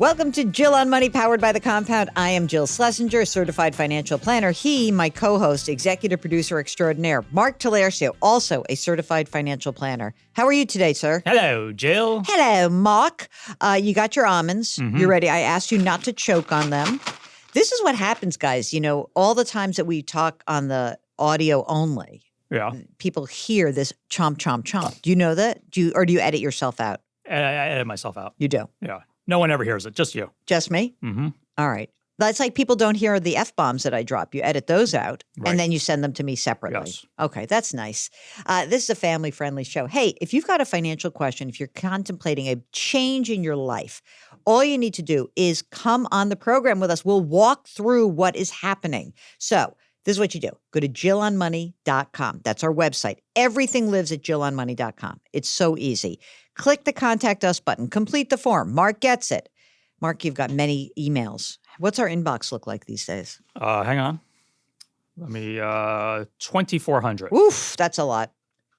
Welcome to Jill on Money, powered by The Compound. I am Jill Schlesinger, a certified financial planner. He, my co-host, executive producer extraordinaire, Mark Talercio, also a certified financial planner. How are you today, sir? Hello, Jill. Hello, Mark. You got your almonds. Mm-hmm. You're ready. I asked you not to choke on them. This is what happens, guys. You know, all the times that we talk on the audio only, people hear this chomp, chomp, chomp. Do you know that? Do you edit yourself out? I edit myself out. You do? Yeah. No one ever hears it. Just you. Just me? Mm-hmm. All right. That's like people don't hear the F-bombs that I drop. You edit those out, and then you send them to me separately. Yes. Okay, that's nice. This is a family-friendly show. Hey, if you've got a financial question, if you're contemplating a change in your life, all you need to do is come on the program with us. We'll walk through what is happening. So this is what you do. Go to jillonmoney.com. That's our website. Everything lives at jillonmoney.com. It's so easy. Click the Contact Us button. Complete the form. Mark gets it. Mark, you've got many emails. What's our inbox look like these days? Hang on. Let me, 2,400. Oof, that's a lot.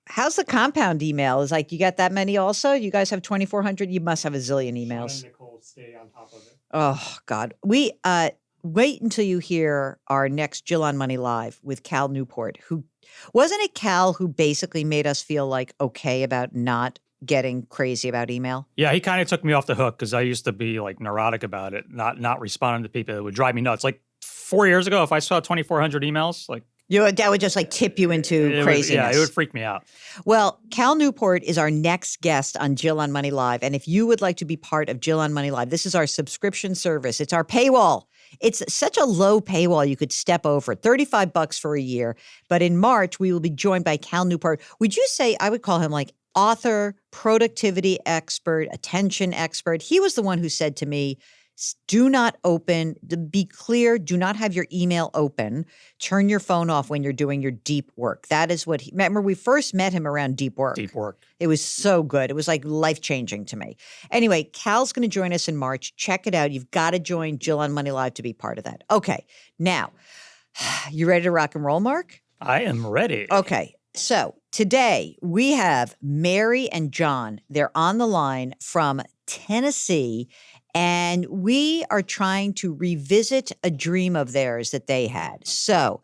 How's the compound email? Is like, you got that many also? You guys have 2,400? You must have a zillion emails. Sean and Nicole stay on top of it. Oh, God. We, wait until you hear our next Jill on Money Live with Cal Newport, who, wasn't it Cal who basically made us feel like okay about not getting crazy about email? Yeah, he kind of took me off the hook because I used to be like neurotic about it, not responding to people. It would drive me nuts. Like 4 years ago, if I saw 2,400 emails, like that would just like tip you into craziness. It would freak me out. Well, Cal Newport is our next guest on Jill on Money Live. And if you would like to be part of Jill on Money Live, this is our subscription service. It's our paywall. It's such a low paywall you could step over, $35 for a year. But in March, we will be joined by Cal Newport. Would you say, I would call him like author, productivity expert, attention expert. He was the one who said to me, do not open, to be clear, do not have your email open. Turn your phone off when you're doing your deep work. That is what remember we first met him around deep work. Deep work. It was so good. It was like life-changing to me. Anyway, Cal's going to join us in March. Check it out. You've got to join Jill on Money Live to be part of that. Okay. Now, you ready to rock and roll, Mark? I am ready. Okay. So today we have Mary and John. They're on the line from Tennessee, and we are trying to revisit a dream of theirs that they had. So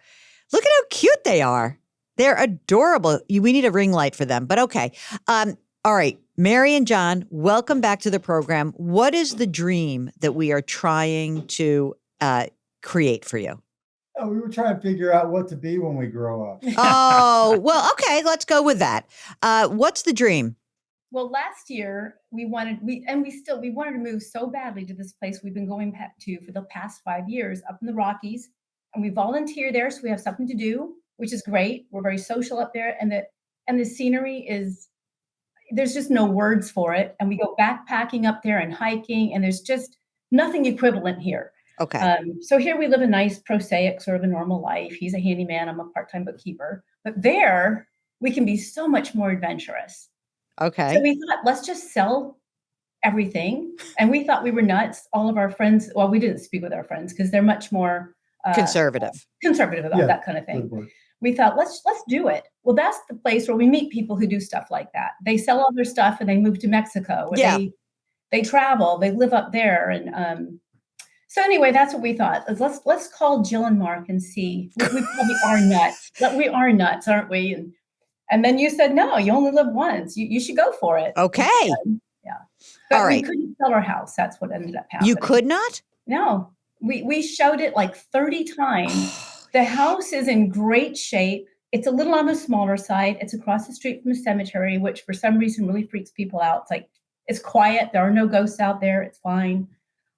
look at how cute they are. They're adorable. We need a ring light for them, but okay. All right, Mary and John, welcome back to the program. What is the dream that we are trying to create for you? Oh, we were trying to figure out what to be when we grow up. Oh, well, okay, let's go with that. What's the dream? Well, last year we wanted to move so badly to this place we've been going to for the past 5 years up in the Rockies, and we volunteer there, so we have something to do, which is great. We're very social up there, and the scenery there's just no words for it. And we go backpacking up there and hiking, and there's just nothing equivalent here. Okay. So here we live a nice, prosaic, sort of a normal life. He's a handyman. I'm a part-time bookkeeper. But there, we can be so much more adventurous. Okay. So we thought, let's just sell everything. And we thought we were nuts. All of our friends, well, we didn't speak with our friends because they're much more conservative about that kind of thing. We thought, let's do it. Well, that's the place where we meet people who do stuff like that. They sell all their stuff and they move to Mexico. They travel. They live up there. And so anyway, that's what we thought. Let's call Jill and Mark and see. We probably are nuts. But we are nuts, aren't we? And then you said, no, you only live once. You should go for it. Okay. Yeah. But all right. We couldn't sell our house. That's what ended up happening. You could not? No. We showed it like 30 times. The house is in great shape. It's a little on the smaller side. It's across the street from a cemetery, which for some reason really freaks people out. It's like, it's quiet. There are no ghosts out there. It's fine.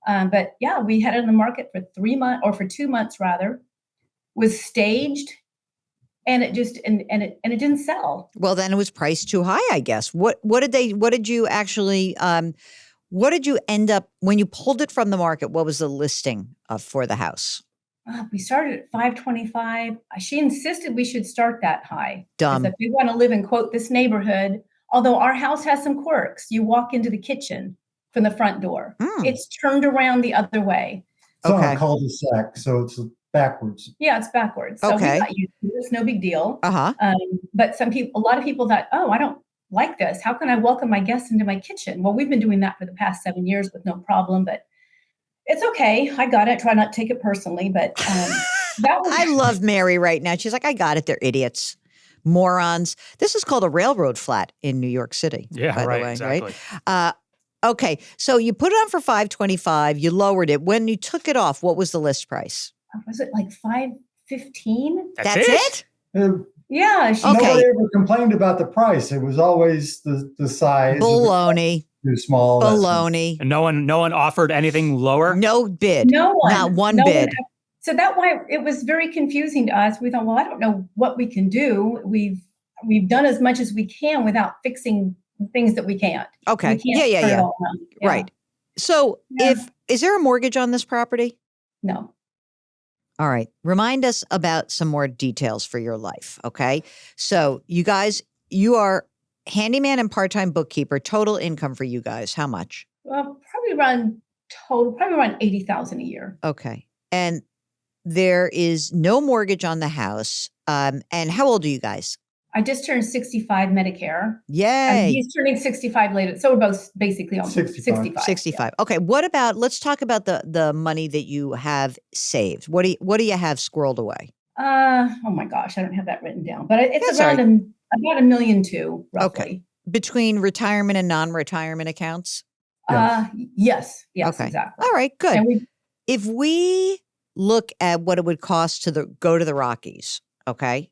But yeah, we had it in the market for 3 months, or for 2 months rather, was staged, and it just, and it didn't sell. Well, then it was priced too high, I guess. What did you end up, when you pulled it from the market, what was the listing for the house? We started at $525. She insisted we should start that high. Dumb. If we want to live in, quote, this neighborhood, although our house has some quirks, you walk into the kitchen from the front door. It's turned around the other way. It's on a cul-de-sac, so it's backwards. Yeah, it's backwards. So we got used to it. It's no big deal. But a lot of people thought, oh, I don't like this. How can I welcome my guests into my kitchen? Well, we've been doing that for the past 7 years with no problem. But It's okay. I got it. Try not to take it personally, but that was. I love Mary right now. She's like, I got it. They're idiots, morons. This is called a railroad flat in New York City. Yeah, by right, the way, exactly. right? Okay, so you put it on for $525. You lowered it. When you took it off, what was the list price? Was it like $515? That's it? Yeah. Nobody ever complained about the price. It was always the size. Baloney. Too small. Baloney. And no one offered anything lower? No bid. No one. Not one no bid. So that's why it was very confusing to us. We thought, well, I don't know what we can do. We've done as much as we can without fixing things that we can't. Okay. We can't turn it all around. Yeah. Right. So is there a mortgage on this property? No. All right. Remind us about some more details for your life. Okay. So you guys, you are handyman and part-time bookkeeper. Total income for you guys, how much? Well, probably around 80,000 a year. Okay. And there is no mortgage on the house. And how old are you guys? I just turned 65 Medicare. Yay. And he's turning 65 later. So we're both basically almost 65. 65. Okay. What about, let's talk about the money that you have saved. What do you have squirreled away? Oh my gosh, I don't have that written down, but it's That's around right. about $1.2 million roughly. Okay. Between retirement and non-retirement accounts? Yes, Okay. exactly. All right, good. And If we look at what it would cost to go to the Rockies, okay,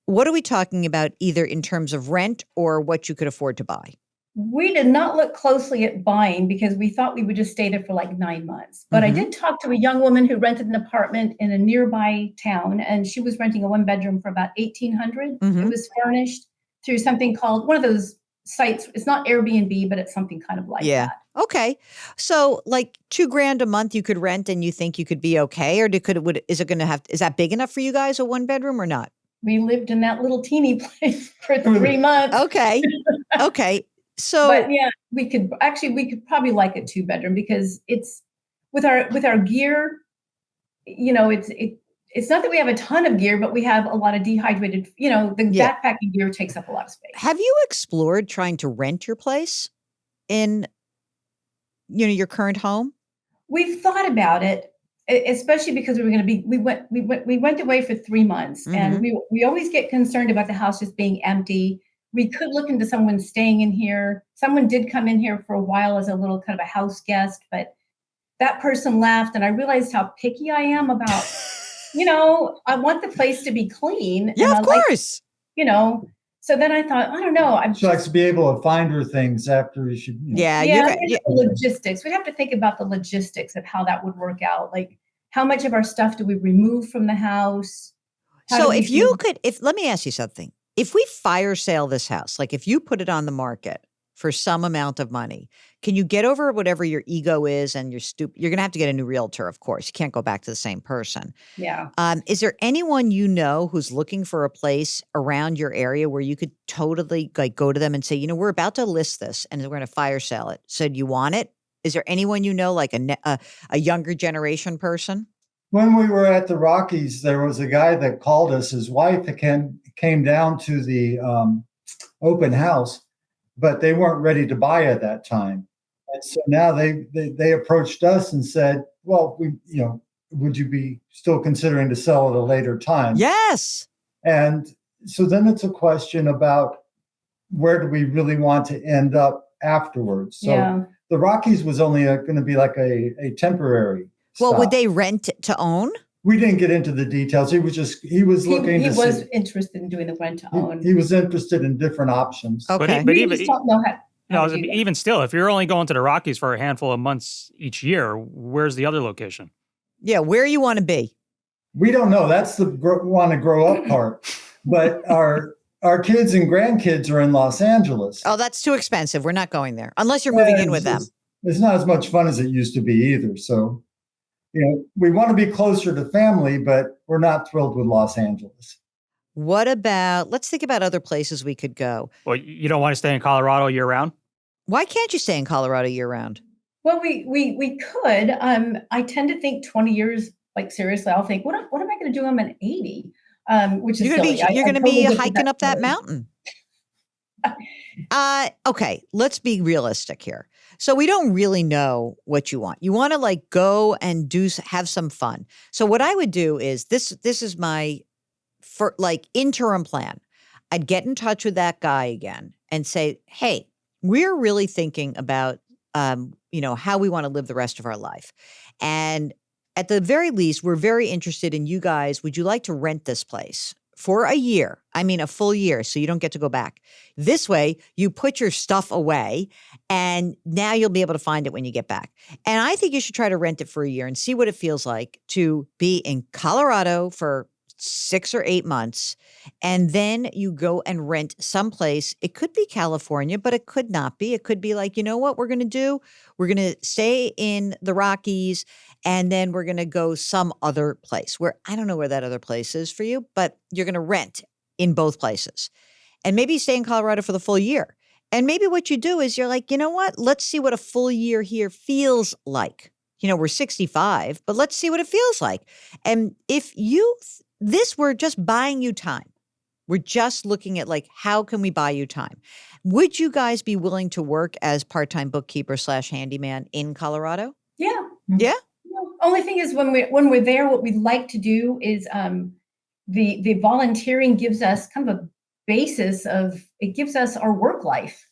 what are we talking about either in terms of rent or what you could afford to buy? we did not look closely at buying because we thought we would just stay there for like 9 months. But I did talk to a young woman who rented an apartment in a nearby town, and she was renting a 1-bedroom for about $1,800. It was furnished through something called one of those sites. It's not Airbnb, but it's something kind of like that. Okay. So like $2,000 a month you could rent and you think you could be okay? Or is that big enough for you guys, a 1-bedroom or not? We lived in that little teeny place for 3 months. Okay. Okay. So but yeah, we could probably like a 2-bedroom because it's with our gear, it's not that we have a ton of gear, but we have a lot of dehydrated, the backpacking gear takes up a lot of space. Have you explored trying to rent your place in, your current home? We've thought about it, especially because we went away for 3 months, and we always get concerned about the house just being empty. We could look into someone staying in here. Someone did come in here for a while as a little kind of a house guest, but that person left, and I realized how picky I am about, I want the place to be clean. Yeah, of course. So then I thought, I don't know. She likes to be able to find her things after she. The logistics. We'd have to think about the logistics of how that would work out. Like, how much of our stuff do we remove from the house? So let me ask you something. If we fire sale this house, like if you put it on the market for some amount of money, can you get over whatever your ego is and you're going to have to get a new realtor, of course. You can't go back to the same person. Yeah. Is there anyone who's looking for a place around your area where you could totally go to them and say, we're about to list this and we're going to fire sale it. So do you want it? Is there anyone like a younger generation person? When we were at the Rockies, there was a guy that called us. His wife came down to the open house, but they weren't ready to buy at that time. And so now they approached us and said, well, would you be still considering to sell at a later time? Yes. And so then it's a question about where do we really want to end up afterwards? So the Rockies was only going to be like a temporary Well, stop. would they rent to own? We didn't get into the details. He was looking. He was interested in doing the rent to own. He was interested in different options. Okay. But we just don't know how to do that. even still, if you're only going to the Rockies for a handful of months each year, where's the other location? Yeah, where you want to be. We don't know. That's the want to grow up part. But our kids and grandkids are in Los Angeles. Oh, that's too expensive. We're not going there unless you're moving in with them. It's not as much fun as it used to be either. So, we want to be closer to family, but we're not thrilled with Los Angeles. Let's think about other places we could go. Well, you don't want to stay in Colorado year round? Why can't you stay in Colorado year round? Well, we could. I tend to think 20 years, like seriously, I'll think, what am I going to do? I'm an 80, which is silly. You're going to be hiking up that mountain. Okay, let's be realistic here. So we don't really know what you want. You want to like go and have some fun. So what I would do is this is my for like interim plan. I'd get in touch with that guy again and say, "Hey, we're really thinking about how we want to live the rest of our life. And at the very least, we're very interested in you guys. Would you like to rent this place for a year? I mean, a full year, so you don't get to go back. This way, you put your stuff away, and now you'll be able to find it when you get back. And I think you should try to rent it for a year and see what it feels like to be in Colorado for 6 or 8 months, and then you go and rent someplace. It could be California, but it could not be. It could be like, you know what we're going to do? We're going to stay in the Rockies, and then we're going to go some other place where I don't know where that other place is for you, but you're going to rent in both places. And maybe you stay in Colorado for the full year. And maybe what you do is you're like, you know what? Let's see what a full year here feels like. We're 65, but let's see what it feels like. And if we're just buying you time. We're just looking at like, how can we buy you time? Would you guys be willing to work as part-time bookkeeper / handyman in Colorado? Yeah. Yeah. Only thing is when we're there, what we'd like to do is the volunteering gives us kind of a basis it gives us our work life.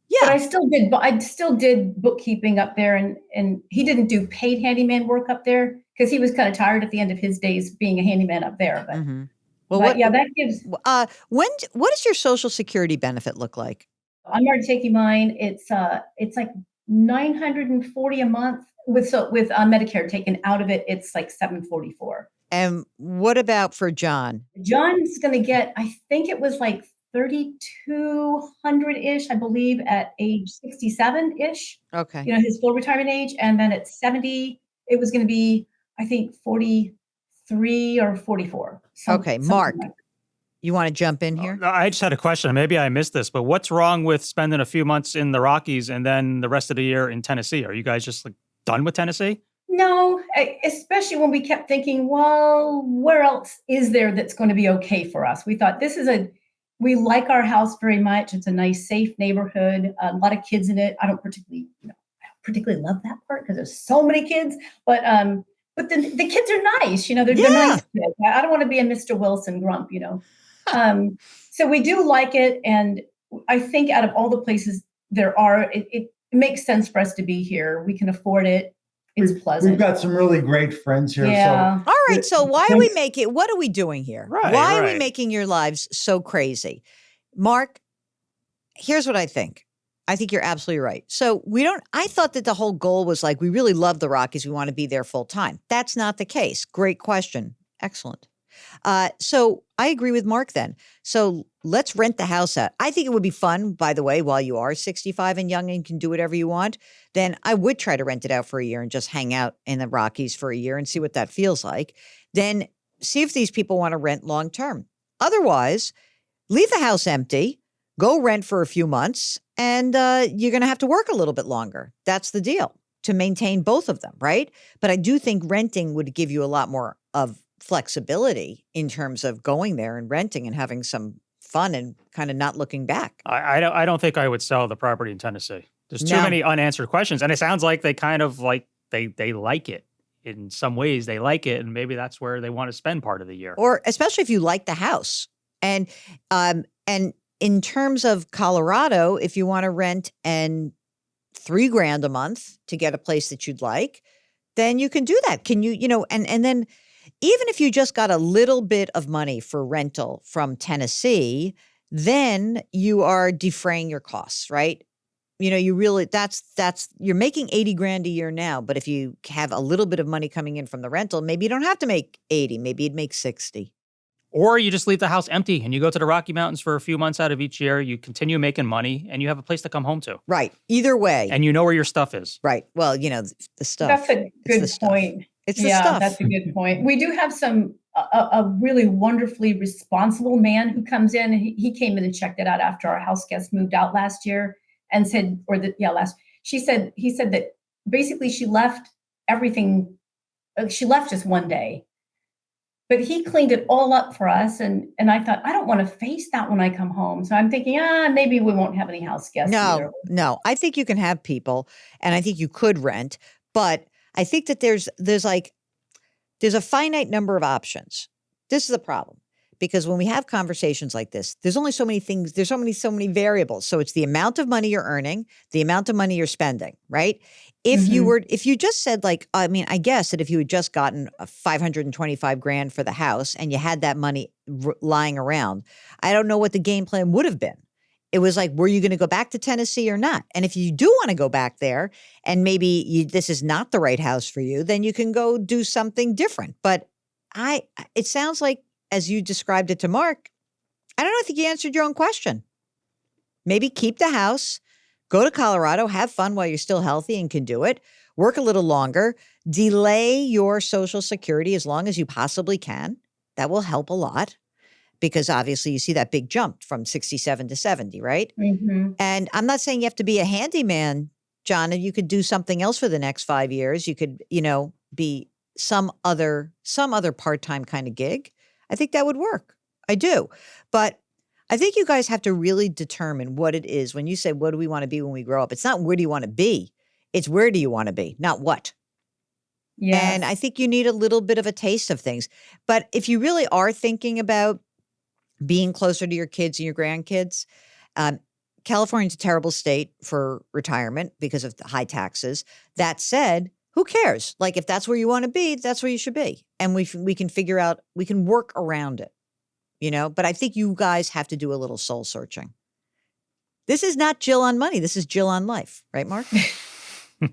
Yeah. But I still did bookkeeping up there, and he didn't do paid handyman work up there because he was kind of tired at the end of his days being a handyman up there. But, that gives. What does your Social Security benefit look like? I'm already taking mine. It's like $940 a month with Medicare taken out of it. It's like $744. And what about for John? John's going to get, I think it was like 3,200-ish, I believe, at age 67-ish. Okay. His full retirement age. And then at 70, it was going to be, I think, 43 or 44. Okay. Mark, you want to jump in here? I just had a question. Maybe I missed this, but what's wrong with spending a few months in the Rockies and then the rest of the year in Tennessee? Are you guys just like done with Tennessee? No, especially when we kept thinking, well, where else is there that's going to be okay for us? We thought we like our house very much. It's a nice, safe neighborhood, a lot of kids in it. I don't particularly love that part because there's so many kids, but the kids are nice. They're nice kids. I don't want to be a Mr. Wilson grump, So we do like it. And I think out of all the places there are, it makes sense for us to be here. We can afford it. It's pleasant. We've got some really great friends here. Yeah. So all right. So why are we making, what are we doing here? Right, why are we making your lives so crazy? Mark, here's what I think. I think you're absolutely right. So I thought that the whole goal was like, we really love the Rockies. We want to be there full time. That's not the case. Great question. Excellent. So I agree with Mark then. So let's rent the house out. I think it would be fun, by the way, while you are 65 and young and can do whatever you want, then I would try to rent it out for a year and just hang out in the Rockies for a year and see what that feels like. Then see if these people want to rent long term. Otherwise, leave the house empty, go rent for a few months, and you're going to have to work a little bit longer. That's the deal, to maintain both of them, right? But I do think renting would give you a lot more of flexibility in terms of going there and renting and having some fun and kind of not looking back. I don't think I would sell the property in Tennessee. There's too many unanswered questions. And it sounds like they kind of like, they like it. In some ways they like it. And maybe that's where they want to spend part of the year. Or especially if you like the house. And in terms of Colorado, if you want to rent and $3,000 a month to get a place that you'd like, then you can do that. Can you, and then even if you just got a little bit of money for rental from Tennessee, then you are defraying your costs, right? You really, you're making $80,000 a year now, but if you have a little bit of money coming in from the rental, maybe you don't have to make 80, maybe you'd make 60. Or you just leave the house empty and you go to the Rocky Mountains for a few months out of each year. You continue making money and you have a place to come home to. Right. Either way. And you know where your stuff is. Right. Well, the stuff. That's a good point. It's the stuff. That's a good point. We do have a really wonderfully responsible man who comes in. He came in and checked it out after our house guest moved out last year and said, he said that basically she left everything. She left just one day. But he cleaned it all up for us. And I thought, I don't want to face that when I come home. So I'm thinking, maybe we won't have any house guests either. No. I think you can have people, and I think you could rent, but I think that there's a finite number of options. This is the problem, because when we have conversations like this, there's only so many things. There's so many variables. So it's the amount of money you're earning, the amount of money you're spending, right? If you just said I guess that if you had just gotten a $525,000 for the house and you had that money lying around, I don't know what the game plan would have been. It was like, were you going to go back to Tennessee or not? And if you do want to go back there and maybe this is not the right house for you, then you can go do something different. But it sounds like, as you described it to Mark, I think you answered your own question. Maybe keep the house. Go to Colorado, have fun while you're still healthy and can do it. Work a little longer. Delay your Social Security as long as you possibly can. That will help a lot, because obviously you see that big jump from 67 to 70, right? Mm-hmm. And I'm not saying you have to be a handyman, John. You could do something else for the next 5 years. You could, be some other part-time kind of gig. I think that would work. I do. But I think you guys have to really determine what it is. When you say, what do we want to be when we grow up? It's not where do you want to be? It's where do you want to be, not what. Yes. And I think you need a little bit of a taste of things. But if you really are thinking about being closer to your kids and your grandkids, California's a terrible state for retirement because of the high taxes. That said, who cares? Like, if that's where you want to be, that's where you should be. And we can figure out, we can work around it. But I think you guys have to do a little soul searching. This is not Jill on money. This is Jill on life. Right, Mark?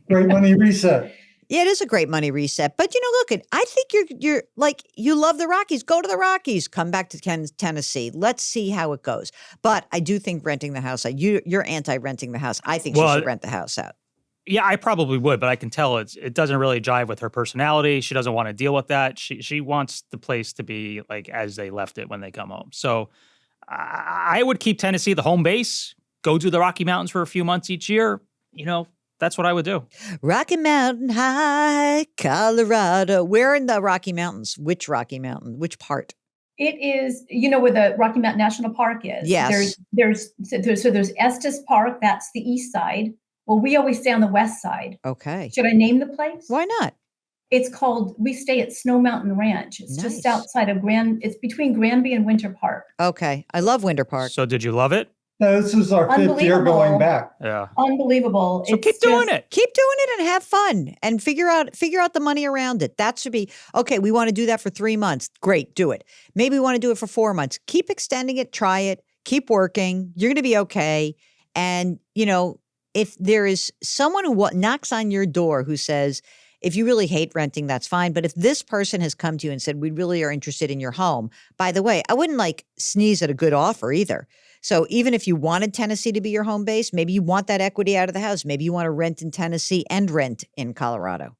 Great money reset. Yeah, it is a great money reset. But, look, I think you're like, you love the Rockies. Go to the Rockies. Come back to Tennessee. Let's see how it goes. But I do think renting the house, you're anti-renting the house. I think she should rent the house out. Yeah, I probably would, but I can tell it doesn't really jive with her personality. She doesn't want to deal with that. She wants the place to be like as they left it when they come home. So I would keep Tennessee the home base. Go to the Rocky Mountains for a few months each year. That's what I would do. Rocky Mountain High, Colorado. Where in the Rocky Mountains? Which Rocky Mountain? Which part? It is, where the Rocky Mountain National Park is. Yes. There's Estes Park. That's the east side. Well, we always stay on the west side. Okay. Should I name the place? Why not? We stay at Snow Mountain Ranch. It's just outside of it's between Granby and Winter Park. Okay. I love Winter Park. So did you love it? No, this is our 5th year going back. Yeah. Unbelievable. So keep doing it. Keep doing it and have fun and figure out the money around it. That should be, okay, we want to do that for 3 months. Great, do it. Maybe we want to do it for 4 months. Keep extending it, try it, keep working. You're going to be okay. And, if there is someone who knocks on your door who says, if you really hate renting, that's fine. But if this person has come to you and said, we really are interested in your home, by the way, I wouldn't sneeze at a good offer either. So even if you wanted Tennessee to be your home base, maybe you want that equity out of the house. Maybe you want to rent in Tennessee and rent in Colorado.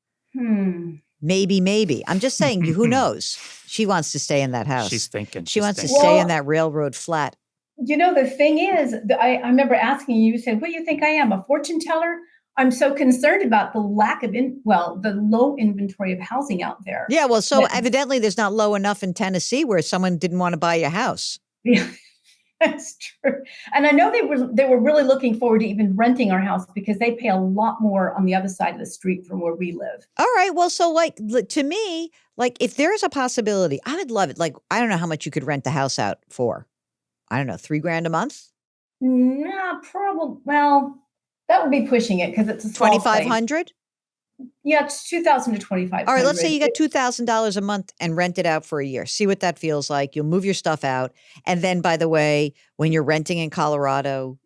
Maybe. I'm just saying, who knows? She wants to stay in that house. She's thinking. She wants to stay in that railroad flat. The thing is, I remember asking you said, what do you think I am, a fortune teller? I'm so concerned about the lack of, the low inventory of housing out there. Yeah, well, so evidently there's not low enough in Tennessee where someone didn't want to buy your house. Yeah, that's true. And I know they were really looking forward to even renting our house because they pay a lot more on the other side of the street from where we live. All right, well, so to me, if there's a possibility, I would love it. I don't know how much you could rent the house out for. I don't know, $3,000 a month? No, probably. Well, that would be pushing it because it's a small $2,500? Yeah, it's $2,000 to $2,500. All right, let's say you got $2,000 a month and rent it out for a year. See what that feels like. You'll move your stuff out. And then, by the way, when you're renting in Colorado,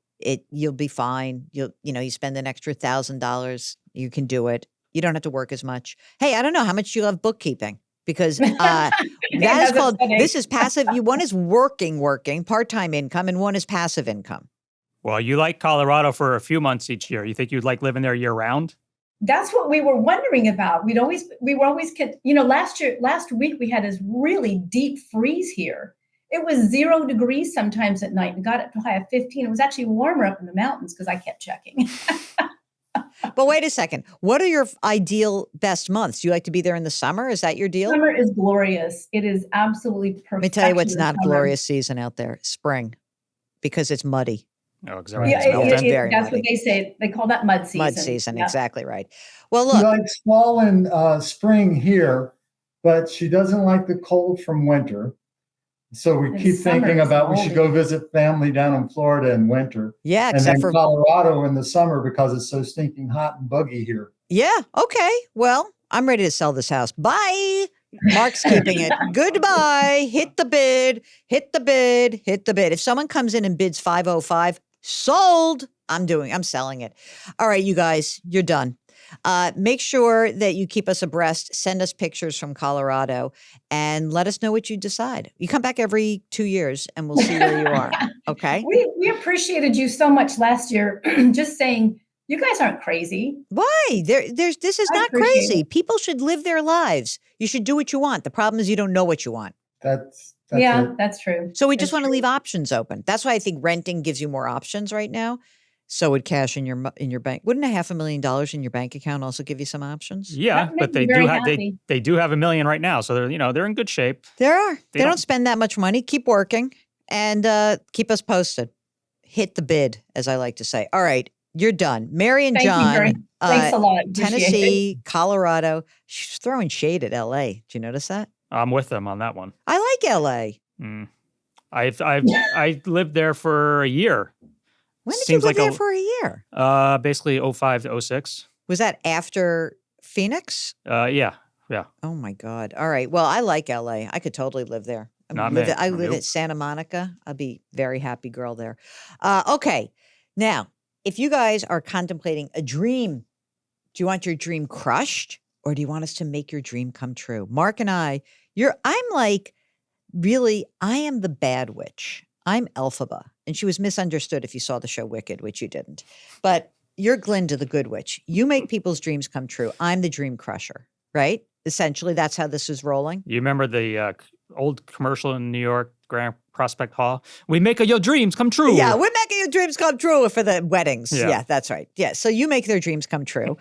you'll be fine. You spend an extra $1,000. You can do it. You don't have to work as much. Hey, I don't know how much you love bookkeeping. Because that is called, this is passive. One is working, part-time income, and one is passive income. Well, you like Colorado for a few months each year. You think you'd like living there year round? That's what we were wondering about. we were always, last week we had this really deep freeze here. It was 0 degrees sometimes at night and got up to a high of 15. It was actually warmer up in the mountains because I kept checking. But wait a second. What are your ideal best months? Do you like to be there in the summer? Is that your deal? Summer is glorious. It is absolutely perfect. Let me tell you what's not glorious season out there. Spring. Because it's muddy. Oh, exactly. Yeah, that's what they say. They call that mud season. Mud season, yeah. Exactly right. Well, She look. likes fall and spring here, but she doesn't like the cold from winter. So we keep thinking about we should go visit family down in Florida in winter. Yeah, and except then for Colorado in the summer because it's so stinking hot and buggy here. Yeah. Okay. Well, I'm ready to sell this house. Bye. Mark's keeping it. Goodbye. Hit the bid. Hit the bid. Hit the bid. If someone comes in and bids 505, sold. I'm selling it. All right, you guys, you're done. Make sure that you keep us abreast. Send us pictures from Colorado and let us know what you decide. You come back every 2 years and we'll see where you are. Okay. We appreciated you so much last year. Just saying, you guys aren't crazy. Why? This is not crazy. People should live their lives. You should do what you want. The problem is you don't know what you want. That's that's true. So we just want to leave options open. That's why I think renting gives you more options right now. So would cash in your bank. Wouldn't $500,000 in your bank account also give you some options? Yeah, but they do have they do have $1 million right now, so they're in good shape. They don't spend that much money. Keep working and keep us posted. Hit the bid, as I like to say. All right, you're done. Mary and John. Thanks a lot. Tennessee, Colorado. She's throwing shade at LA. Did you notice that? I'm with them on that one. I like LA. I lived there for a year. When did you live there for a year? Basically 05 to 06. Was that after Phoenix? Yeah. Oh my God. All right. Well, I like LA. I could totally live there. I live at Santa Monica. I'll be very happy girl there. Okay. Now, if you guys are contemplating a dream, do you want your dream crushed or do you want us to make your dream come true? Mark and I'm like, really, I am the bad witch. I'm Elphaba. And she was misunderstood if you saw the show Wicked, which you didn't. But you're Glinda, the good witch. You make people's dreams come true. I'm the dream crusher, right? Essentially, that's how this is rolling. You remember the old commercial in New York, Grand Prospect Hall? We make your dreams come true. Yeah, we're making your dreams come true for the weddings. Yeah, that's right. Yeah, so you make their dreams come true.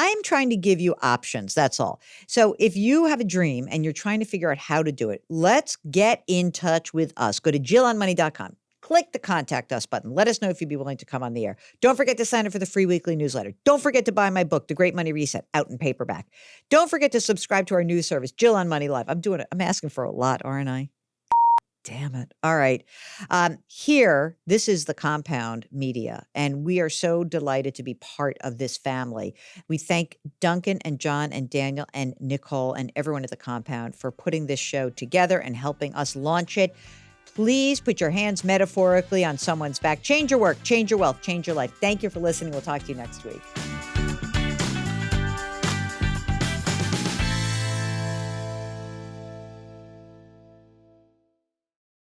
I'm trying to give you options. That's all. So if you have a dream and you're trying to figure out how to do it, let's get in touch with us. Go to JillOnMoney.com. Click the Contact Us button. Let us know if you'd be willing to come on the air. Don't forget to sign up for the free weekly newsletter. Don't forget to buy my book, The Great Money Reset, out in paperback. Don't forget to subscribe to our news service, Jill on Money Live. I'm asking for a lot, aren't I? Damn it. All right. This is the Compound Media, and we are so delighted to be part of this family. We thank Duncan and John and Daniel and Nicole and everyone at the Compound for putting this show together and helping us launch it. Please put your hands metaphorically on someone's back. Change your work, change your wealth, change your life. Thank you for listening. We'll talk to you next week.